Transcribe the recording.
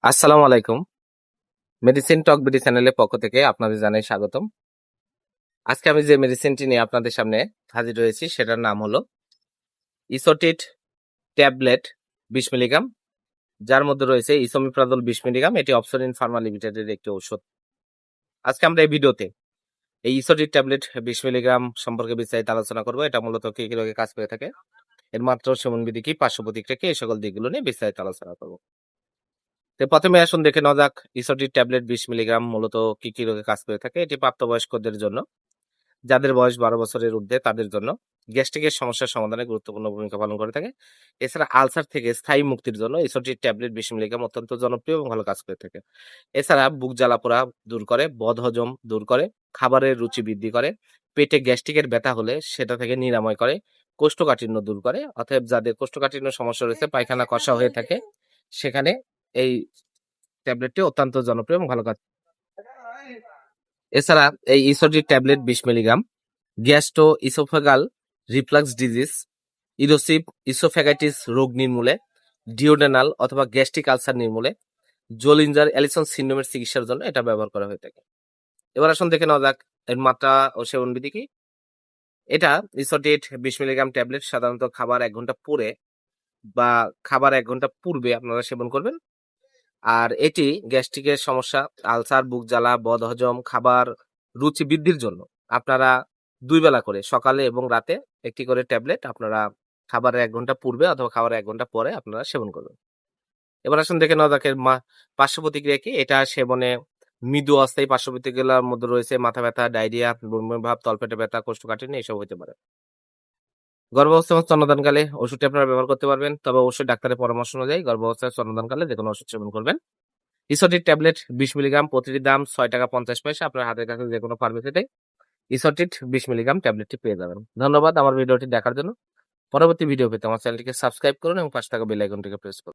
আসসালামু আলাইকুম। মেডিসিন টক বিডি চ্যানেলের পক্ষ থেকে আপনাদের জানাই স্বাগতম। আজকে আমি যে মেডিসিনটি নিয়ে আপনাদের সামনে হাজির হয়েছি সেটার নাম হলো ইসোটিট ট্যাবলেট ২০ মিলিগ্রাম, যার মধ্যে রয়েছে ইসোমিপ্রাজল ২০ মিলিগ্রাম। এটি অপসরিন ফার্মা লিমিটেডের একটি ঔষধ। আজকে আমরা এই ভিডিওতে এই ইসোটিট ট্যাবলেট ২০ মিলিগ্রাম সম্পর্কে বিস্তারিত আলোচনা করব। এটা মূলত কি রোগে কাজ করে থাকে, এর মাত্রা ও সেবনবিধি কি, পার্শ্ব প্রতিক্রিয়া কি, এই সকল দিকগুলো নিয়ে বিস্তারিত আলোচনা করব। তো প্রথমে আসুন দেখে নেওয়া যাক ইসোটিট ট্যাবলেট ২০ মিলিগ্রাম মূলত কি রোগে কাজ করে থাকে। এটি প্রাপ্তবয়স্কদের জন্য, যাদের বয়স ১২ বছরের ঊর্ধ্বে তাদের জন্য গ্যাস্ট্রিকের সমস্যার সমাধানে গুরুত্বপূর্ণ ভূমিকা পালন করে থাকে। এছাড়া আলসার থেকে স্থায়ী মুক্তির জন্য ইসোটিট ট্যাবলেট ২০ মিলিগ্রাম অত্যন্ত জনপ্রিয় এবং ভালো কাজ করে থাকে। এছাড়া বুক জ্বালা-পোড়া দূর করে, বদহজম দূর করে, খাবারের রুচি বৃদ্ধি করে, পেটে গ্যাস্ট্রিকের ব্যথা হলে সেটা থেকে নিরাময় করে, কোষ্ঠকাঠিন্য দূর করে। অতএব যাদের কোষ্ঠকাঠিন্য সমস্যা রয়েছে, পায়খানা কষা হয়ে থাকে, সেখানে এই ট্যাবলেটটি অত্যন্ত জনপ্রিয় এবং ভালো কাজ। এছাড়া এই ইসোটিট tablet ২০ milligram gastro oesophageal reflux disease, erosive oesophagitis রোগ নির্মূলে, ডিওডেনাল অথবা গ্যাস্ট্রিক আলসার নির্মূলে, জোলিঞ্জার অ্যালিসন সিন্ড্রোমের চিকিৎসার জন্য এটা ব্যবহার করা হয়ে থাকে। এবার আসুন দেখে নেওয়া যাক এর মাত্রা ও সেবনবিধি কি। এটা ইসোটিট ২০ মিলিগ্রাম ট্যাবলেট সাধারণত খাবার ১ ঘন্টা পরে বা খাবার ১ ঘন্টা পূর্বে আপনারা সেবন করবেন। আর এটি গ্যাস্ট্রিকের সমস্যা, আলসার, বুক জ্বালা, বদহজম, খাবার রুচি বৃদ্ধির জন্য আপনারা ২ বেলা করে সকালে এবং রাতে একটি করে ট্যাবলেট আপনারা খাবারের ১ ঘন্টা পূর্বে অথবা খাবারের ১ ঘন্টা পরে আপনারা সেবন করবেন। এবার আসুন দেখে নেওয়া যাক এর পার্শ্ব প্রতিক্রিয়া কি। এটা সেবনে মৃদু অস্থায়ী পার্শ্ব প্রতিক্রিয়ার মধ্যে রয়েছে মাথা ব্যথা, ডায়রিয়া, বমি বমি ভাব, তলপেটে ব্যথা, কোষ্ঠকাঠিন্য এসব হতে পারে। গর্ভাবস্থা এবং স্তন্যদানকালে ওষুধটি আপনারা ব্যবহার করতে পারবেন, তবে অবশ্যই ডাক্তারের পরামর্শ অনুযায়ী গর্ভাবস্থা স্তন্যদানকালে যেকোনো ওষুধ সেবন করবেন। ইসোটিট ট্যাবলেট ২০ মিলিগ্রাম প্রতিটির দাম ৳৬.৫০। আপনার হাতের কাছে যেকোনো ফার্মেসিতে ইসোটিট ২০ মিলিগ্রাম ট্যাবলেটটি পেয়ে যাবেন। ধন্যবাদ আমার ভিডিওটি দেখার জন্য। পরবর্তী ভিডিও পেতে আমার চ্যানেলটিকে সাবস্ক্রাইব করুন এবং পাশে থাকা বেল আইকনটিকে প্রেস করুন।